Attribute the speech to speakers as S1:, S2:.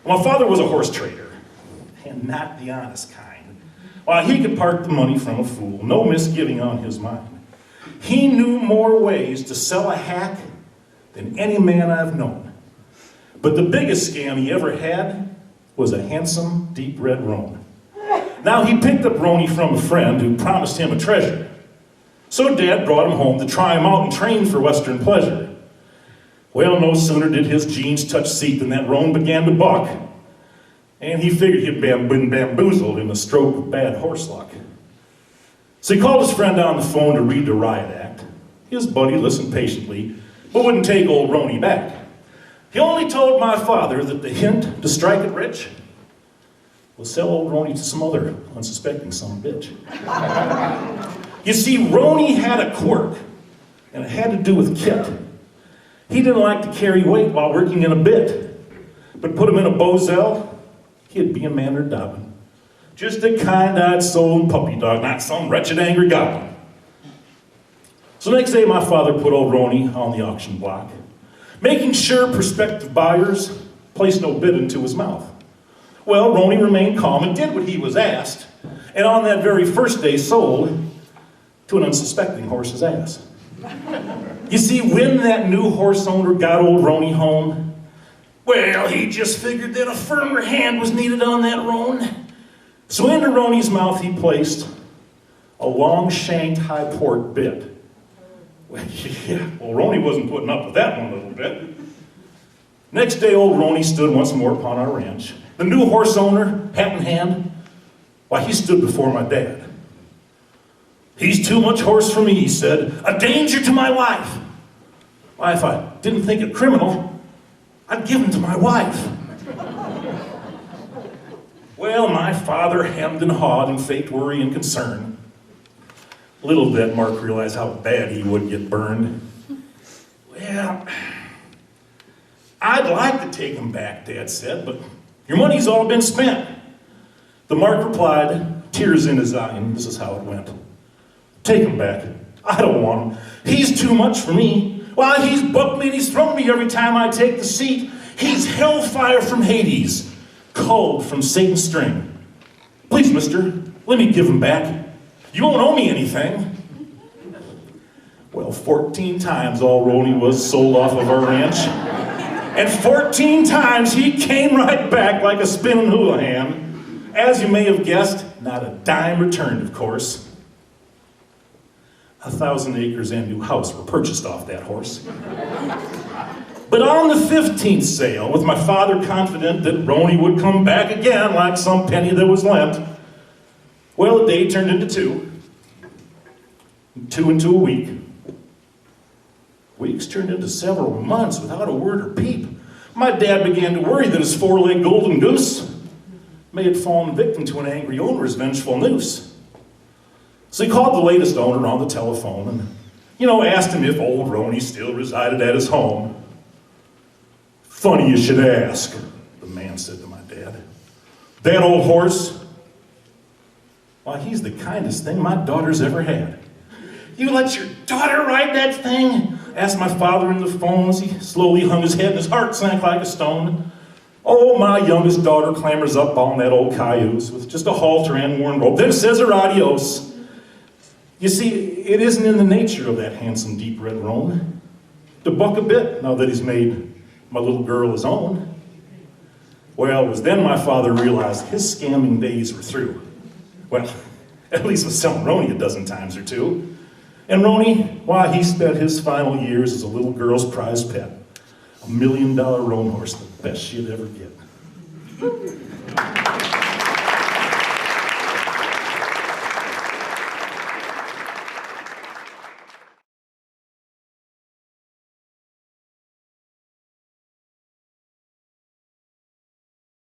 S1: My father was a horse trader, and not the honest kind. While he could part the money from a fool, no misgiving on his mind. He knew more ways to sell a hack than any man I've known. But the biggest scam he ever had was a handsome, deep red roan. Now he picked up Rony from a friend who promised him a treasure. So Dad brought him home to try him out and train for Western pleasure. Well, no sooner did his jeans touch seat than that roan began to buck, and he figured he'd been bamboozled in a stroke of bad horse luck. So he called his friend on the phone to read the riot act. His buddy listened patiently, but wouldn't take old Rony back. He only told my father that the hint to strike it rich was sell old Rony to some other unsuspecting son of a bitch. You see, Rony had a quirk, and it had to do with Kit. He didn't like to carry weight while working in a bit, but put him in a bozell, he'd be a Mandarin Dobbin. Just a kind-eyed soul and puppy dog, not some wretched angry goblin. So next day my father put old Rony on the auction block, making sure prospective buyers placed no bid into his mouth. Well, Rony remained calm and did what he was asked, and on that very first day sold to an unsuspecting horse's ass. You see, when that new horse owner got old Rony home, well, he just figured that a firmer hand was needed on that roan. So into Rony's mouth he placed a long-shanked high-port bit. Well, yeah, old Rony wasn't putting up with that one little bit. Next day, old Rony stood once more upon our ranch. The new horse owner, hat in hand, why, he stood before my dad. "He's too much horse for me," he said. "A danger to my life. Why, if I didn't think it criminal, I'd give him to my wife." Well, my father hemmed and hawed and faked worry and concern. Little did Mark realize how bad he would get burned. "Well, I'd like to take him back," Dad said, "but your money's all been spent." The Mark replied, tears in his eye, and this is how it went. "Take him back. I don't want him. He's too much for me. Why, he's bucked me and he's thrown me every time I take the seat. He's hellfire from Hades, cold from Satan's string. Please, mister, let me give him back. You won't owe me anything." Well, 14 times old Rony was sold off of our ranch. And 14 times he came right back like a spinning hula hand. As you may have guessed, not a dime returned, of course. 1,000 acres and new house were purchased off that horse. But on the 15th sale, with my father confident that Rony would come back again like some penny that was lent, well, a day turned into two, and two into a week. Weeks turned into several months without a word or peep. My dad began to worry that his four-legged golden goose may have fallen victim to an angry owner's vengeful noose. So he called the latest owner on the telephone and, asked him if old Rony still resided at his home. "Funny you should ask," the man said to my dad. "That old horse, why, he's the kindest thing my daughter's ever had." "You let your daughter ride that thing?" asked my father in the phone as he slowly hung his head and his heart sank like a stone. "Oh, my youngest daughter clambers up on that old cayuse with just a halter and worn rope, then says her adios. You see, it isn't in the nature of that handsome deep red roan to buck a bit now that he's made my little girl his own." Well, it was then my father realized his scamming days were through. Well, at least with selling Rony a dozen times or two. And Rony, why, he spent his final years as a little girl's prized pet. $1 million roan horse, the best she'd ever get.